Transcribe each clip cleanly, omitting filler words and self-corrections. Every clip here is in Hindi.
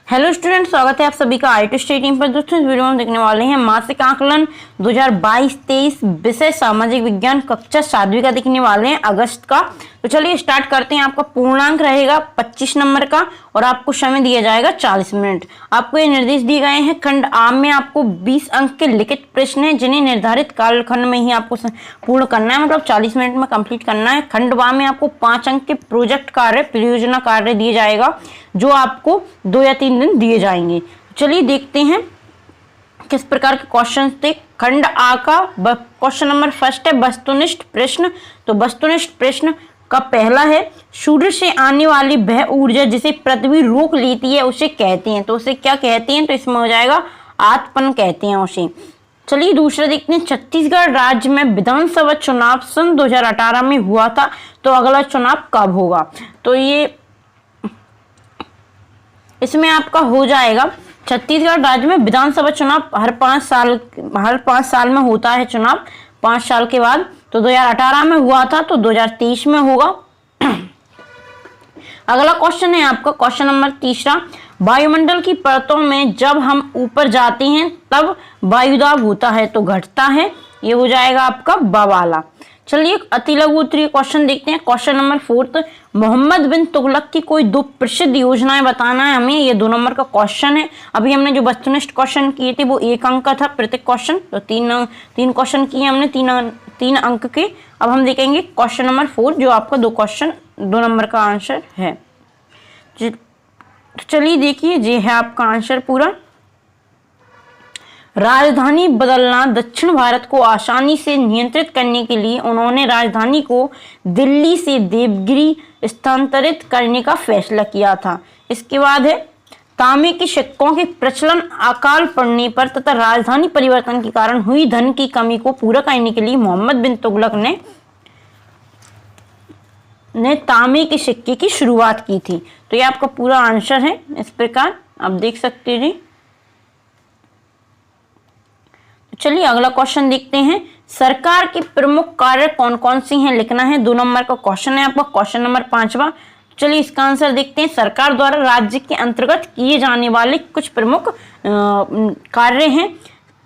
हेलो स्टूडेंट, स्वागत है आप सभी का आई स्टडी टीम पर। दोस्तों, इस वीडियो में देखने वाले हैं मासिक आकलन 2022-23 विषय सामाजिक विज्ञान कक्षा 7वीं का देखने वाले हैं अगस्त का। तो चलिए स्टार्ट करते हैं। आपका पूर्णांक रहेगा 25 नंबर का और आपको समय दिया जाएगा 40 मिनट। आपको ये निर्देश दिए गए हैं। खंड आ में आपको 20 अंक के लिखित प्रश्न हैं जिन्हें निर्धारित कालखंड में ही आपको पूर्ण करना है, मतलब 40 मिनट में कंप्लीट करना है। खंड वा में आपको 5 अंक के प्रोजेक्ट कार्य, परियोजना कार्य दिए जाएगा जो आपको 2 या 3 दिन दिए जाएंगे। चलिए देखते हैं किस प्रकार के क्वेश्चन थे। खंड आ का क्वेश्चन नंबर फर्स्ट है वस्तुनिष्ठ प्रश्न। तो वस्तुनिष्ठ प्रश्न का पहला है, सूर्य से आने वाली वह ऊर्जा जिसे पृथ्वी रोक लेती है उसे कहते हैं। तो उसे क्या कहते हैं? तो इसमें हो जाएगा आतपन कहते हैं उसे। चलिए दूसरा देखते हैं। छत्तीसगढ़ राज्य में विधानसभा चुनाव सन 2018 में हुआ था, तो अगला चुनाव कब होगा? तो ये इसमें आपका हो जाएगा छत्तीसगढ़ राज्य में विधानसभा चुनाव हर 5 साल में होता है चुनाव, 5 साल के बाद। तो 2018 में हुआ था, तो 2023 में होगा। अगला क्वेश्चन है आपका क्वेश्चन नंबर तीसरा, वायुमंडल की परतों में जब हम ऊपर जाते हैं तब वायुदाब होता है तो घटता है। ये हो जाएगा आपका बवाला। चलिए अति लघु उत्तरीय क्वेश्चन देखते हैं। क्वेश्चन नंबर 4, मोहम्मद बिन तुगलक की कोई 2 प्रसिद्ध योजनाएं बताना है हमें। ये 2 नंबर का क्वेश्चन है। अभी हमने जो वस्तुनिष्ठ क्वेश्चन किए थे वो 1 अंक का था प्रत्येक क्वेश्चन, तो 3 क्वेश्चन किए हमने 3 अंक के। अब हम देखेंगे क्वेश्चन नंबर 4 जो आपका 2 नंबर का आंसर है। चलिए देखिए, ये है आपका आंसर पूरा। राजधानी बदलना। दक्षिण भारत को आसानी से नियंत्रित करने के लिए उन्होंने राजधानी को दिल्ली से देवगिरी स्थानांतरित करने का फैसला किया था। इसके बाद है, तांबे के सिक्कों के प्रचलन अकाल पड़ने पर तथा राजधानी परिवर्तन के कारण हुई धन की कमी को पूरा करने के लिए मोहम्मद बिन तुगलक ने तांबे के सिक्के की शुरुआत की थी। तो ये आपका पूरा आंसर है इस प्रकार आप देख सकते हैं। चलिए अगला क्वेश्चन देखते हैं। सरकार के प्रमुख कार्य कौन कौन से हैं लिखना है। 2 नंबर का क्वेश्चन है आपका क्वेश्चन नंबर 5वां। चलिए इसका आंसर देखते हैं। सरकार द्वारा राज्य के अंतर्गत किए जाने वाले कुछ प्रमुख कार्य हैं।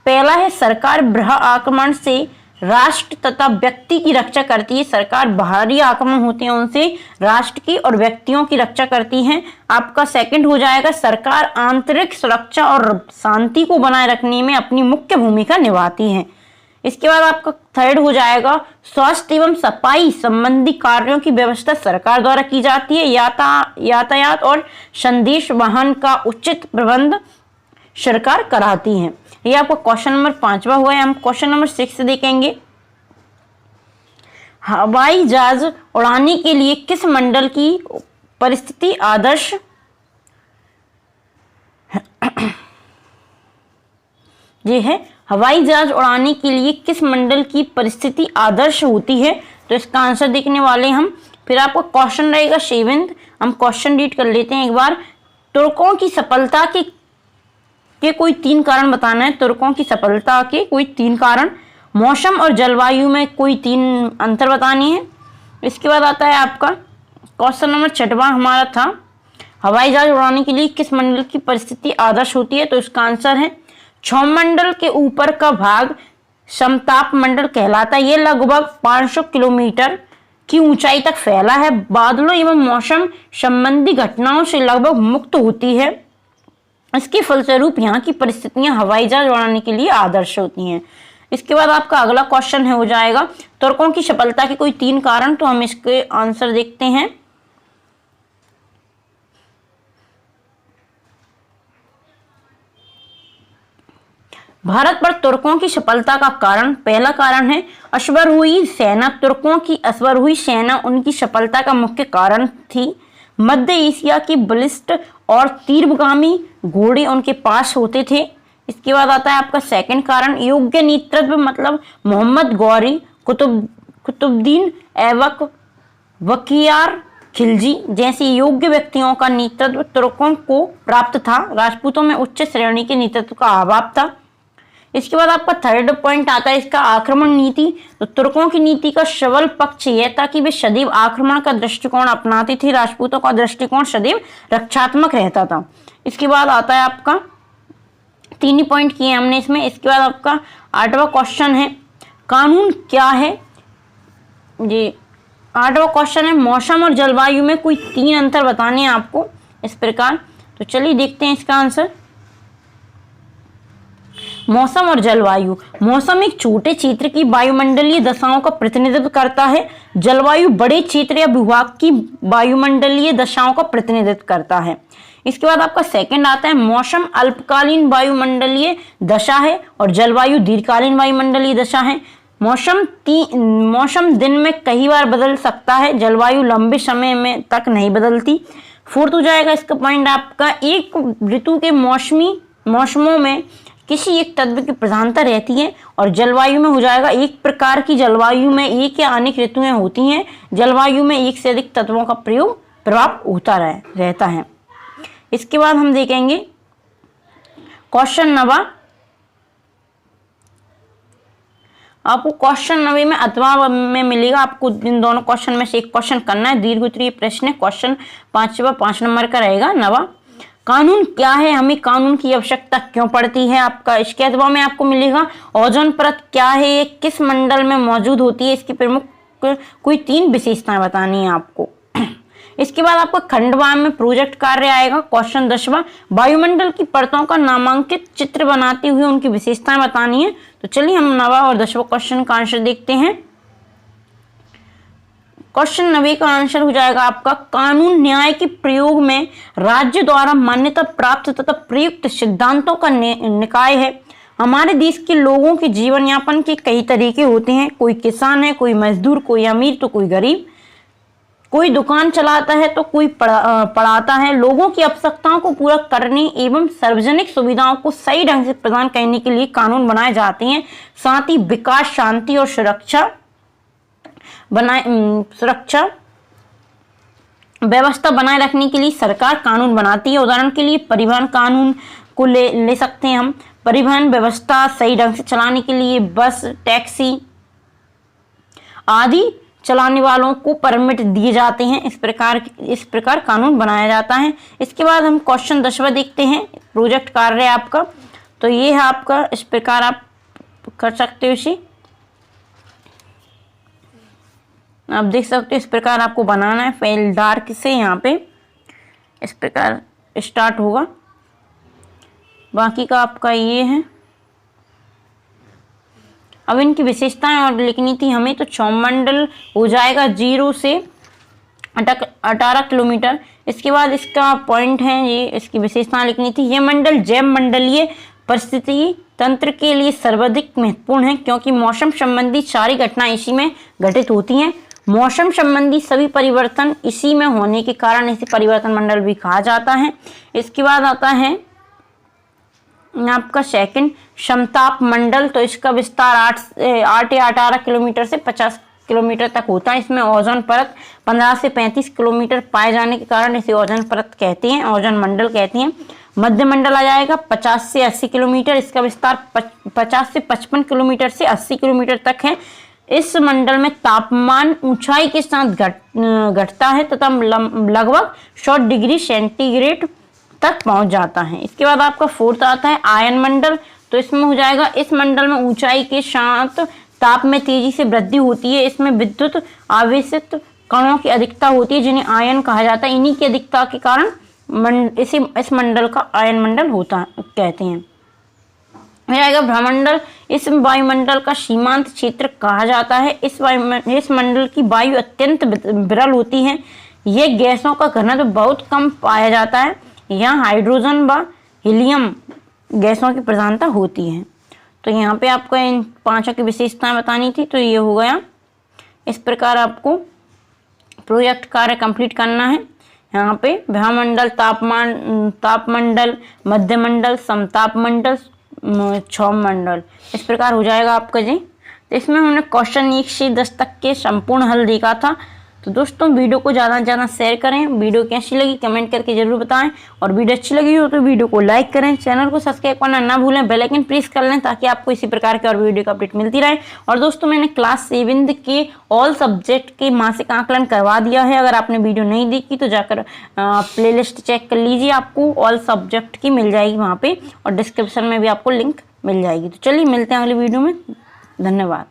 पहला है, सरकार बाह्य आक्रमण से राष्ट्र तथा व्यक्ति की रक्षा करती है। सरकार बाहरी आक्रमण होते हैं उनसे राष्ट्र की और व्यक्तियों की रक्षा करती है। आपका सेकंड हो जाएगा, सरकार आंतरिक सुरक्षा और शांति को बनाए रखने में अपनी मुख्य भूमिका निभाती है। इसके बाद आपका थर्ड हो जाएगा, स्वास्थ्य एवं सफाई संबंधी कार्यों की व्यवस्था सरकार द्वारा की जाती है। यातायात और संदेश वाहन का उचित प्रबंध सरकार कराती है। ये आपका क्वेश्चन नंबर 5वां हुआ है। हम क्वेश्चन नंबर 6 देखेंगे। हवाई जहाज उड़ाने के लिए किस मंडल की परिस्थिति आदर्श ये है, हवाई जहाज उड़ाने के लिए किस मंडल की परिस्थिति आदर्श होती है। तो इसका आंसर देखने वाले हम। फिर आपका क्वेश्चन रहेगा 7, हम क्वेश्चन रीड कर लेते हैं एक बार। तुर्कों की सफलता के कोई 3 कारण बताना है। तुर्कों की सफलता के कोई 3 कारण। मौसम और जलवायु में कोई 3 अंतर बतानी है। इसके बाद आता है आपका क्वेश्चन नंबर 6वां हमारा था, हवाई जहाज उड़ाने के लिए किस मंडल की परिस्थिति आदर्श होती है। तो इसका आंसर है, क्षौमंडल के ऊपर का भाग समताप मंडल कहलाता है। ये लगभग 500 किलोमीटर की ऊंचाई तक फैला है। बादलों एवं मौसम संबंधी घटनाओं से लगभग मुक्त होती है। इसके फलस्वरूप यहाँ की परिस्थितियां हवाई जहाज उड़ाने के लिए आदर्श होती हैं। इसके बाद आपका अगला क्वेश्चन है हो जाएगा, तुर्कों की सफलता के कोई 3 कारण। तो हम इसके आंसर देखते हैं। भारत पर तुर्कों की सफलता का कारण, पहला कारण है असबर हुई सेना। तुर्कों की असबर हुई सेना उनकी सफलता का मुख्य कारण थी। मध्य एशिया की बलिष्ठ और तीव्रगामी घोड़े उनके पास होते थे। इसके बाद आता है आपका सेकंड कारण, योग्य नेतृत्व, मतलब मोहम्मद गौरी, कुतुबुद्दीन ऐबक, बख्तियार खिलजी जैसे योग्य व्यक्तियों का नेतृत्व तुर्कों को प्राप्त था। राजपूतों में उच्च श्रेणी के नेतृत्व का अभाव था। इसके बाद आपका थर्ड पॉइंट आता है इसका आक्रमण नीति। तो तुर्कों की नीति का सबल पक्ष यह था कि वे सदैव आक्रमण का दृष्टिकोण अपनाते थे। राजपूतों का दृष्टिकोण सदैव रक्षात्मक रहता था। इसके बाद आता है आपका 3 ही पॉइंट किए हमने इसमें। इसके बाद आपका 8वां क्वेश्चन है कानून क्या है। जी 8वां क्वेश्चन है मौसम और जलवायु में कोई 3 अंतर बताने हैं आपको इस प्रकार। तो चलिए देखते हैं इसका आंसर। मौसम और जलवायु। मौसम एक छोटे क्षेत्र की वायुमंडलीय दशाओं का प्रतिनिधित्व करता है। जलवायु बड़े क्षेत्र या विभाग की वायुमंडलीय दशाओं का प्रतिनिधित्व करता है। इसके बाद आपका सेकंड आता है मौसम अल्पकालीन वायुमंडलीय दशा है और जलवायु दीर्घकालीन वायुमंडलीय दशा है। मौसम दिन में कई बार बदल सकता है, जलवायु लंबे समय में तक नहीं बदलती। फोर्थ हो जाएगा इसका पॉइंट आपका एक ऋतु के मौसमों में किसी एक तत्व की प्रधानता रहती है और जलवायु में हो जाएगा एक प्रकार की जलवायु में एक या अनेक ऋतुएं होती हैं। जलवायु में एक से अधिक तत्वों का प्रभाव होता रहता है। इसके बाद हम देखेंगे क्वेश्चन 9। आपको क्वेश्चन 9 में अथवा में मिलेगा। आपको इन दोनों क्वेश्चन में से एक क्वेश्चन करना है। दीर्घ उत्तरीय प्रश्न है। क्वेश्चन 5 नंबर का रहेगा 9। कानून क्या है, हमें कानून की आवश्यकता क्यों पड़ती है। आपका इसके अथवा में आपको मिलेगा ओजोन परत क्या है, ये किस मंडल में मौजूद होती है, इसकी प्रमुख कोई 3 विशेषताएं बतानी है आपको। इसके बाद आपका खंडवाम में प्रोजेक्ट कार्य आएगा। क्वेश्चन 10वां वायुमंडल की परतों का नामांकित चित्र बनाते हुए उनकी विशेषताएं बतानी है। तो चलिए हम 9वां और 10वां क्वेश्चन का आंसर देखते हैं। क्वेश्चन 9 का आंसर हो जाएगा आपका कानून न्याय के प्रयोग में राज्य द्वारा मान्यता प्राप्त तथा प्रयुक्त सिद्धांतों का निकाय है। हमारे देश के लोगों के जीवन यापन के कई तरीके होते हैं। कोई किसान है, कोई मजदूर, कोई अमीर तो कोई गरीब, कोई दुकान चलाता है तो कोई पढ़ाता है। लोगों की आवश्यकताओं को पूरा करने एवं सार्वजनिक सुविधाओं को सही ढंग से प्रदान करने के लिए कानून बनाए जाते हैं। साथ ही विकास, शांति और सुरक्षा व्यवस्था बनाए रखने के लिए सरकार कानून बनाती है। उदाहरण के लिए परिवहन कानून को ले सकते हैं हम। परिवहन व्यवस्था सही ढंग से चलाने के लिए बस, टैक्सी आदि चलाने वालों को परमिट दिए जाते हैं। इस प्रकार कानून बनाया जाता है। इसके बाद हम क्वेश्चन 10वां देखते हैं। प्रोजेक्ट कार्य आपका तो ये है आपका, इस प्रकार आप कर सकते हो इसे। आप देख सकते हो इस प्रकार आपको बनाना है। फेल डार्क से यहाँ पे इस प्रकार स्टार्ट होगा। बाकी का आपका ये है। अब इनकी विशेषताएं और लिखनी थी हमें। तो सौमंडल हो जाएगा 0 से 18 किलोमीटर। इसके बाद इसका पॉइंट है ये, इसकी विशेषताएं लिखनी थी। ये मंडल जैव मंडलीय परिस्थिति तंत्र के लिए सर्वाधिक महत्वपूर्ण है क्योंकि मौसम संबंधी सारी घटनाएं इसी में घटित होती हैं। मौसम संबंधी सभी परिवर्तन इसी में होने के कारण इसे परिवर्तन मंडल भी कहा जाता है। इसके बाद आता है आपका सेकंड समताप मंडल। तो इसका विस्तार 8 या 18 किलोमीटर से 50 किलोमीटर तक होता है। इसमें ओजोन परत 15 से 35 किलोमीटर पाए जाने के कारण इसे ओजोन परत कहते हैं, ओजोन मंडल कहते हैं। मध्य मंडल आ जाएगा 50 से 80 किलोमीटर। इसका विस्तार 50 से 55 किलोमीटर से 80 किलोमीटर तक है। इस मंडल में तापमान ऊंचाई के साथ घटता है तथा लगभग 100 डिग्री सेंटीग्रेड तक पहुंच जाता है। इसके बाद आपका फोर्थ आता है आयन मंडल। तो इसमें हो जाएगा, इस मंडल में ऊंचाई के साथ ताप में तेजी से वृद्धि होती है। इसमें विद्युत आवेशित कणों की अधिकता होती है जिन्हें आयन कहा जाता है। इन्हीं की अधिकता के कारण इस मंडल का आयन मंडल होता कहते हैं। जाएगा भ्रमंडल। इस वायुमंडल का सीमांत क्षेत्र कहा जाता है। इस मंडल की वायु अत्यंत विरल होती है। ये गैसों का घनत्व बहुत कम पाया जाता है। यहाँ हाइड्रोजन व हीलियम गैसों की प्रधानता होती है। तो यहाँ पे आपको इन 5 की विशेषताएं बतानी थी। तो ये हो गया। इस प्रकार आपको प्रोजेक्ट कार्य कंप्लीट करना है। यहाँ पे भ्रमंडल, तापमंडल, मध्यमंडल, समताप मंडल, सौमंडल, इस प्रकार हो जाएगा आपका जी। तो इसमें हमने क्वेश्चन 1 से 10 तक के संपूर्ण हल देखा था। तो दोस्तों वीडियो को ज़्यादा से ज़्यादा शेयर करें, वीडियो कैसी लगी कमेंट करके जरूर बताएं, और वीडियो अच्छी लगी हो तो वीडियो को लाइक करें, चैनल को सब्सक्राइब करना ना भूलें, बेल आइकन प्रेस कर लें ताकि आपको इसी प्रकार के और वीडियो का अपडेट मिलती रहे। और दोस्तों मैंने क्लास 7 के ऑल सब्जेक्ट के मासिक आकलन करवा दिया है, अगर आपने वीडियो नहीं देखी तो जाकर प्लेलिस्ट चेक कर लीजिए, आपको ऑल सब्जेक्ट की मिल जाएगी वहाँ पे, और डिस्क्रिप्शन में भी आपको लिंक मिल जाएगी। तो चलिए मिलते हैं अगली वीडियो में, धन्यवाद।